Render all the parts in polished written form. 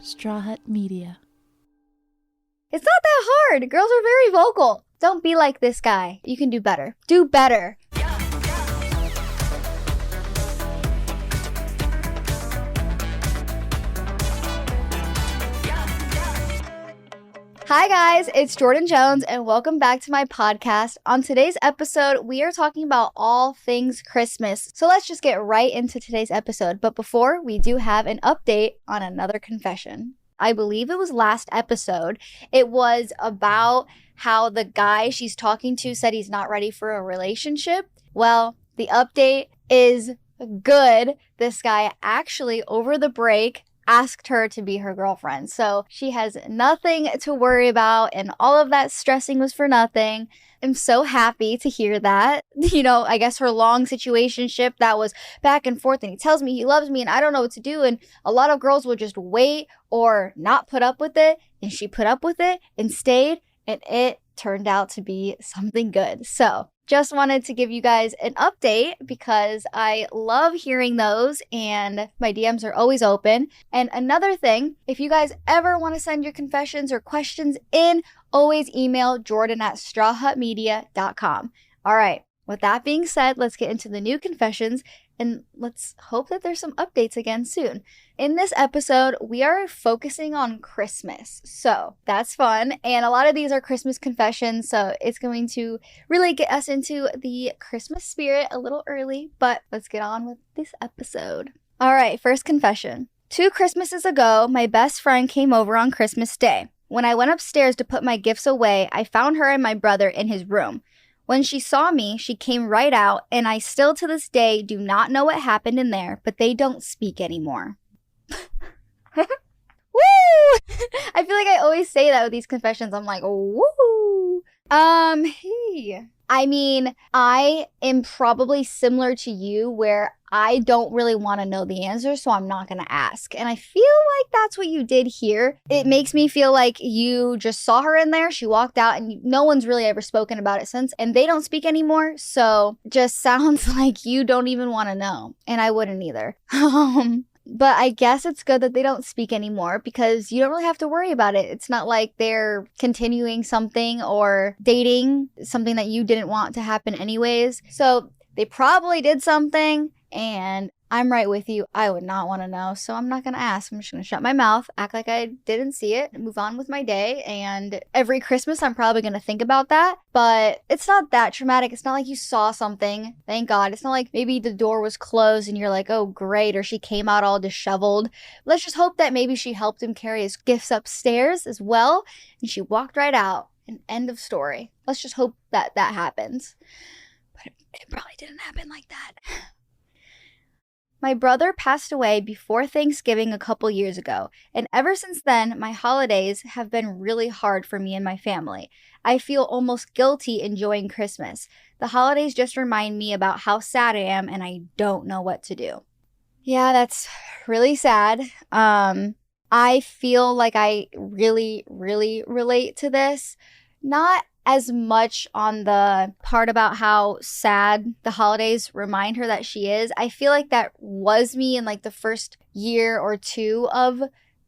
Straw Hut Media. It's not that hard. Girls are very vocal. Don't be like this guy. You can do better. Do better. Hi guys, it's Jordyn Jones and welcome back to my podcast. On today's episode, we are talking about all things Christmas. So let's just get right into today's episode. But before, we do have an update on another confession. I believe it was last episode. It was about how the guy she's talking to said he's not ready for a relationship. Well, the update is good. This guy actually, over the break, asked her to be her girlfriend. So she has nothing to worry about and all of that stressing was for nothing. I'm so happy to hear that. You know, I guess her long situationship that was back and forth and he tells me he loves me and I don't know what to do. And a lot of girls will just wait or not put up with it. And she put up with it and stayed and it turned out to be something good. So just wanted to give you guys an update because I love hearing those and my DMs are always open. And another thing, if you guys ever want to send your confessions or questions in, always email jordan@strawhutmedia.com. All right, with that being said, let's get into the new confessions and let's hope that there's some updates again soon. In this episode, we are focusing on Christmas. So that's fun. And a lot of these are Christmas confessions. So it's going to really get us into the Christmas spirit a little early. But let's get on with this episode. All right, first confession. 2 Christmases ago, my best friend came over on Christmas Day. When I went upstairs to put my gifts away, I found her and my brother in his room. When she saw me, she came right out, and I still to this day do not know what happened in there, but they don't speak anymore. Woo! I feel like I always say that with these confessions. I'm like, woo! Hey. I mean, I am probably similar to you where I don't really want to know the answer, so I'm not going to ask. And I feel like that's what you did here. It makes me feel like you just saw her in there, she walked out, and no one's really ever spoken about it since, and they don't speak anymore, so just sounds like you don't even want to know, and I wouldn't either. But I guess it's good that they don't speak anymore because you don't really have to worry about it. It's not like they're continuing something or dating something that you didn't want to happen anyways. So they probably did something and I'm right with you. I would not want to know. So I'm not going to ask. I'm just going to shut my mouth, act like I didn't see it, and move on with my day. And every Christmas, I'm probably going to think about that. But it's not that traumatic. It's not like you saw something. Thank God. It's not like maybe the door was closed and you're like, oh, great. Or she came out all disheveled. Let's just hope that maybe she helped him carry his gifts upstairs as well. And she walked right out. And end of story. Let's just hope that that happens. But it probably didn't happen like that. My brother passed away before Thanksgiving a couple years ago, and ever since then, my holidays have been really hard for me and my family. I feel almost guilty enjoying Christmas. The holidays just remind me about how sad I am, and I don't know what to do. Yeah, that's really sad. I feel like I really, really relate to this. Not as much on the part about how sad the holidays remind her that she is. I feel like that was me in like the first year or two of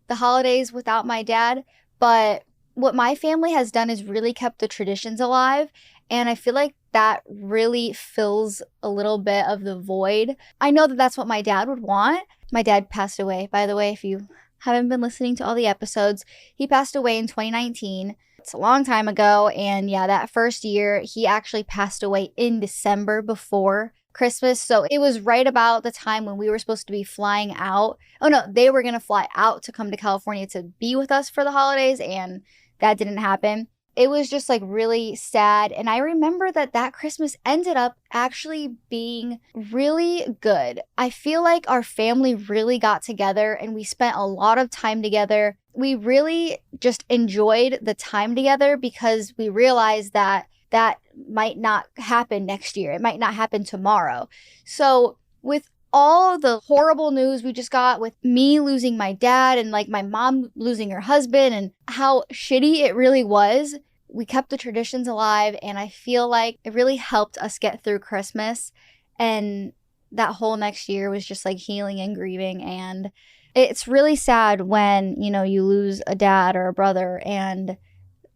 the holidays without my dad. But what my family has done is really kept the traditions alive. And I feel like that really fills a little bit of the void. I know that that's what my dad would want. My dad passed away, by the way, if you haven't been listening to all the episodes. He passed away in 2019. It's a long time ago, and yeah, that first year, he actually passed away in December before Christmas, so it was right about the time when we were supposed to be flying out. Oh no, they were going to fly out to come to California to be with us for the holidays, and that didn't happen. It was just like really sad, and I remember that Christmas ended up actually being really good. I feel like our family really got together, and we spent a lot of time together. We really just enjoyed the time together because we realized that that might not happen next year. It might not happen tomorrow. So with all the horrible news we just got with me losing my dad and like my mom losing her husband and how shitty it really was, we kept the traditions alive, and I feel like it really helped us get through Christmas. And that whole next year was just like healing and grieving, and It's really sad when, you lose a dad or a brother and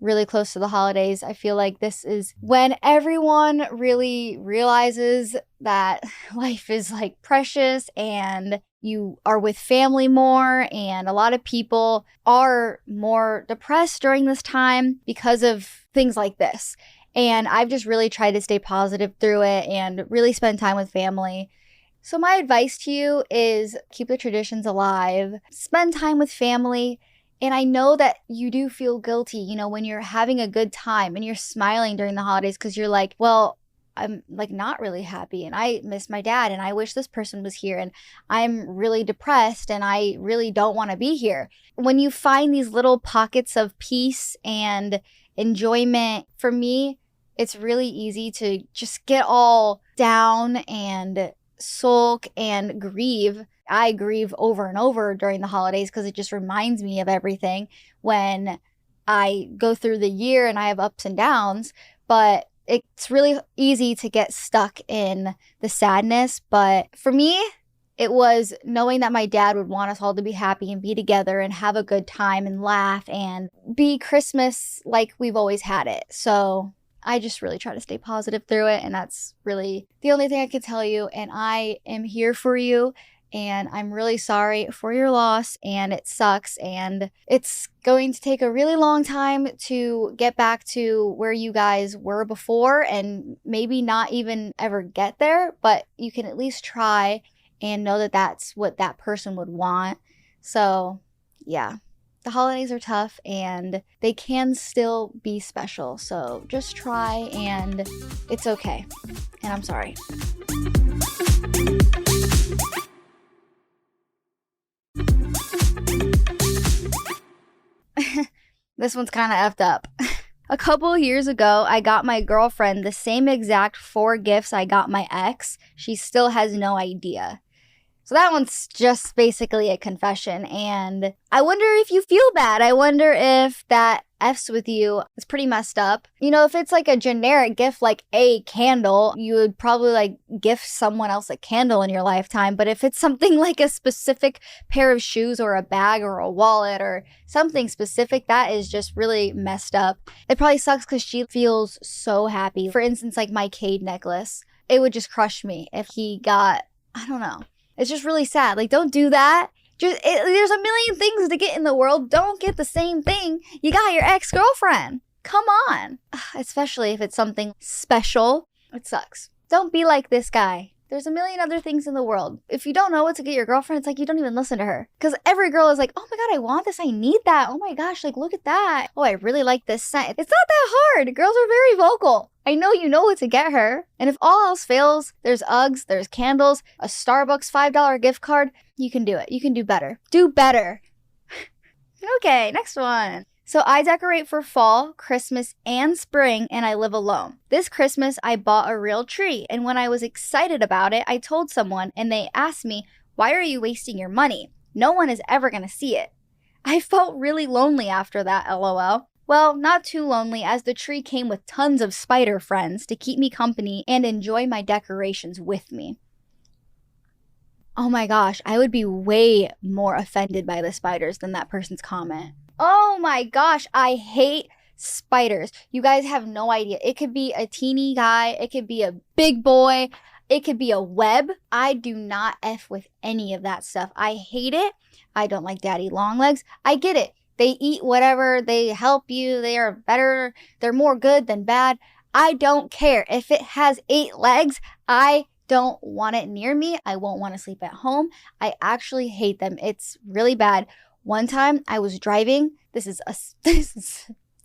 really close to the holidays. I feel like this is when everyone really realizes that life is like precious and you are with family more, and a lot of people are more depressed during this time because of things like this. And I've just really tried to stay positive through it and really spend time with family. So my advice to you is keep the traditions alive, spend time with family. And I know that you do feel guilty, when you're having a good time and you're smiling during the holidays because you're like, well, I'm like not really happy and I miss my dad and I wish this person was here and I'm really depressed and I really don't want to be here. When you find these little pockets of peace and enjoyment, for me, it's really easy to just get all down and sulk and grieve. I grieve over and over during the holidays because it just reminds me of everything when I go through the year and I have ups and downs. But it's really easy to get stuck in the sadness. But for me, it was knowing that my dad would want us all to be happy and be together and have a good time and laugh and be Christmas like we've always had it. So I just really try to stay positive through it. And that's really the only thing I can tell you. And I am here for you. And I'm really sorry for your loss, and it sucks, and it's going to take a really long time to get back to where you guys were before, and maybe not even ever get there, but you can at least try and know that that's what that person would want. So yeah, the holidays are tough and they can still be special. So just try, and it's okay. And I'm sorry. This one's kind of effed up. A couple years ago, I got my girlfriend the same exact 4 gifts I got my ex. She still has no idea. So that one's just basically a confession, and I wonder if you feel bad. I wonder if that F's with you. It's pretty messed up. If it's like a generic gift like a candle, you would probably like gift someone else a candle in your lifetime. But if it's something like a specific pair of shoes or a bag or a wallet or something specific, that is just really messed up. It probably sucks because she feels so happy. For instance, like my Cade necklace, it would just crush me if he got, I don't know. It's just really sad. Like, don't do that. There's a million things to get in the world. Don't get the same thing you got your ex-girlfriend. Come on. Especially if it's something special. It sucks. Don't be like this guy. There's a million other things in the world. If you don't know what to get your girlfriend, it's like you don't even listen to her. Because every girl is like, oh my God, I want this. I need that. Oh my gosh, like look at that. Oh, I really like this scent. It's not that hard. Girls are very vocal. I know you know what to get her. And if all else fails, there's Uggs, there's candles, a Starbucks $5 gift card. You can do it. You can do better. Do better. Okay, next one. So I decorate for fall, Christmas, and spring, and I live alone. This Christmas, I bought a real tree, and when I was excited about it, I told someone, and they asked me, why are you wasting your money? No one is ever going to see it. I felt really lonely after that, LOL. Well, not too lonely, as the tree came with tons of spider friends to keep me company and enjoy my decorations with me. Oh my gosh, I would be way more offended by the spiders than that person's comment. Oh my gosh, I hate spiders. You guys have no idea. It could be a teeny guy. It could be a big boy. It could be a web. I do not F with any of that stuff. I hate it. I don't like daddy long legs. I get it. They eat whatever. They help you. They are better. They're more good than bad. I don't care. If it has 8 legs, I don't want it near me. I won't want to sleep at home. I actually hate them. It's really bad. One time I was driving. This is a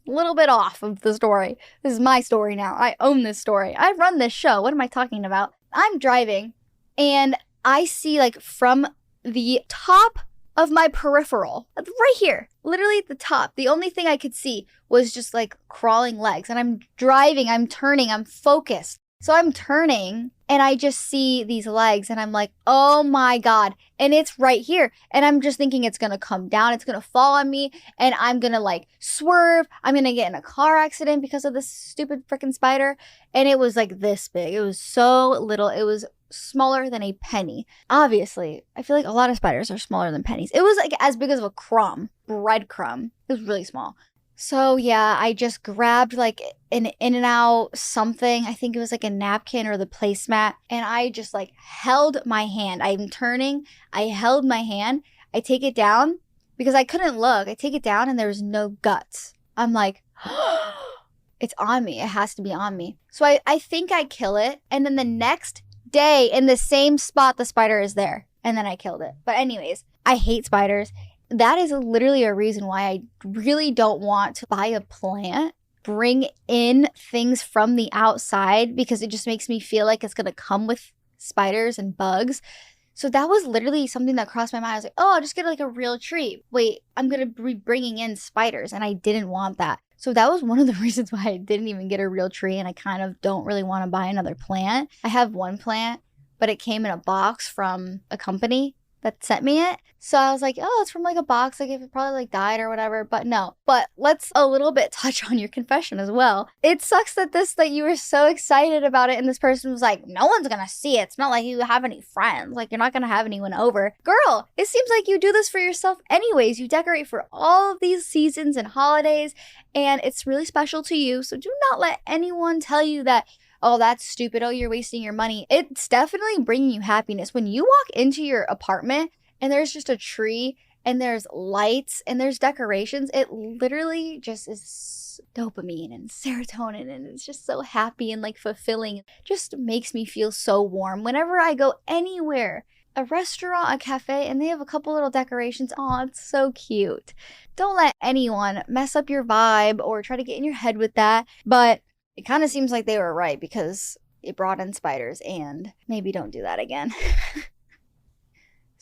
little bit off of the story. This is my story now. I own this story. I run this show. What am I talking about? I'm driving and I see like from the top of my peripheral, right here, literally at the top, the only thing I could see was just like crawling legs. And I'm driving, I'm turning, I'm focused. So I'm turning and I just see these legs and I'm like, oh my God. And it's right here. And I'm just thinking it's going to come down. It's going to fall on me and I'm going to like swerve. I'm going to get in a car accident because of this stupid freaking spider. And it was like this big. It was so little. It was smaller than a penny. Obviously, I feel like a lot of spiders are smaller than pennies. It was like as big as a breadcrumb. It was really small. So yeah, I just grabbed like an In-N-Out something. I think it was like a napkin or the placemat. And I just like held my hand. I'm turning. I held my hand. I take it down because I couldn't look. I take it down and there's no guts. I'm like, it's on me. It has to be on me. So I think I kill it. And then the next day in the same spot, the spider is there. And then I killed it. But anyways, I hate spiders. That is literally a reason why I really don't want to buy a plant, bring in things from the outside, because it just makes me feel like it's going to come with spiders and bugs. So that was literally something that crossed my mind. I was like, oh, I'll just get like a real tree. Wait, I'm going to be bringing in spiders. And I didn't want that. So that was one of the reasons why I didn't even get a real tree. And I kind of don't really want to buy another plant. I have one plant, but it came in a box from a company that sent me it. So I was like, oh, it's from like a box, like if it probably like died or whatever. But no. But let's a little bit touch on your confession as well. It sucks that you were so excited about it and this person was like, no one's gonna see it. It's not like you have any friends. Like you're not gonna have anyone over. Girl, it seems like you do this for yourself anyways. You decorate for all of these seasons and holidays and it's really special to you. So do not let anyone tell you that, oh, that's stupid. Oh, you're wasting your money. It's definitely bringing you happiness. When you walk into your apartment and there's just a tree and there's lights and there's decorations, it literally just is dopamine and serotonin and it's just so happy and like fulfilling. It just makes me feel so warm. Whenever I go anywhere, a restaurant, a cafe, and they have a couple little decorations, oh, it's so cute. Don't let anyone mess up your vibe or try to get in your head with that. But it kind of seems like they were right because it brought in spiders and maybe don't do that again.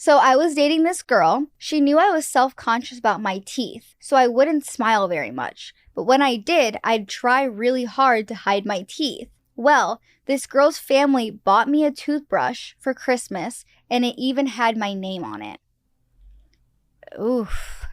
So I was dating this girl. She knew I was self-conscious about my teeth, so I wouldn't smile very much. But when I did, I'd try really hard to hide my teeth. Well, this girl's family bought me a toothbrush for Christmas and it even had my name on it. Oof.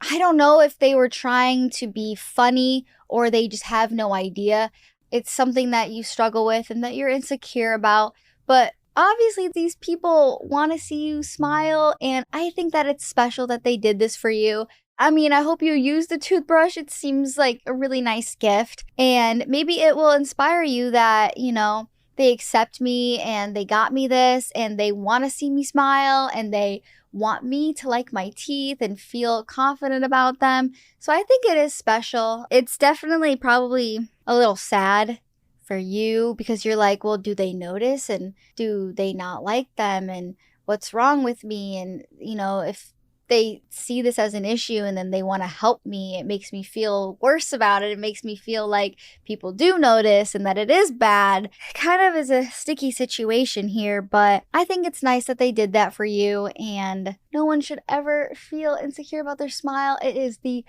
I don't know if they were trying to be funny or they just have no idea. It's something that you struggle with and that you're insecure about. But obviously these people want to see you smile. And I think that it's special that they did this for you. I mean, I hope you use the toothbrush. It seems like a really nice gift. And maybe it will inspire you that, you know, they accept me and they got me this and they want to see me smile and they want me to like my teeth and feel confident about them. So I think it is special. It's definitely probably a little sad for you because you're like, well, do they notice and do they not like them and what's wrong with me? And, you know, if they see this as an issue and then they want to help me, it makes me feel worse about it. It makes me feel like people do notice and that it is bad. Kind of is a sticky situation here, but I think it's nice that they did that for you and no one should ever feel insecure about their smile. It is the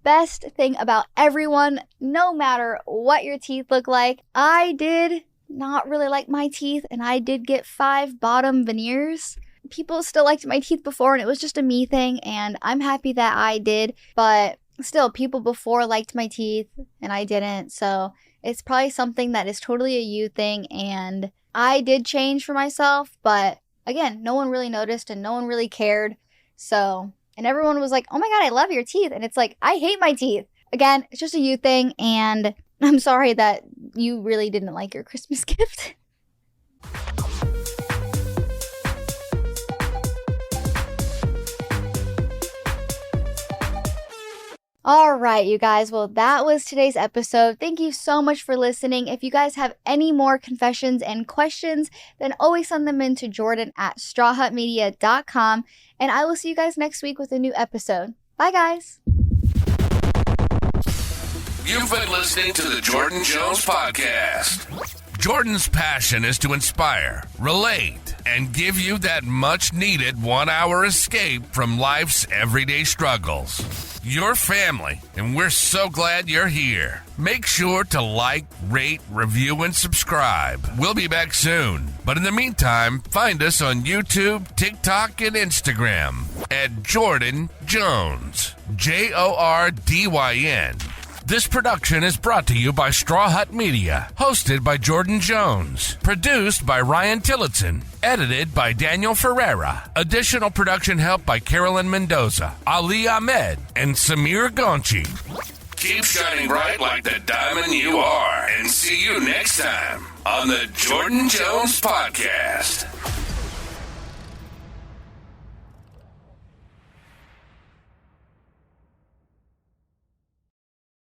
best thing about everyone, no matter what your teeth look like. I did not really like my teeth and I did get 5 bottom veneers. People still liked my teeth before and it was just a me thing and I'm happy that I did, but still people before liked my teeth and I didn't. So it's probably something that is totally a you thing and I did change for myself, but again, no one really noticed and no one really cared. So, and everyone was like, oh my God, I love your teeth. And it's like, I hate my teeth. Again, it's just a you thing and I'm sorry that you really didn't like your Christmas gift. All right, you guys. Well, that was today's episode. Thank you so much for listening. If you guys have any more confessions and questions, then always send them in to Jordyn at strawhutmedia.com. And I will see you guys next week with a new episode. Bye, guys. You've been listening to the Jordyn Jones Podcast. Jordyn's passion is to inspire, relate, and give you that much-needed 1-hour escape from life's everyday struggles. Your family, and we're so glad you're here. Make sure to like, rate, review, and subscribe. We'll be back soon. But in the meantime, find us on YouTube, TikTok, and Instagram at Jordyn Jones. Jordyn. This production is brought to you by Straw Hut Media, hosted by Jordyn Jones, produced by Ryan Tillotson, edited by Daniel Ferreira. Additional production help by Carolyn Mendoza, Ali Ahmed, and Samir Gonchi. Keep shining bright like the diamond you are, and see you next time on the Jordyn Jones Podcast.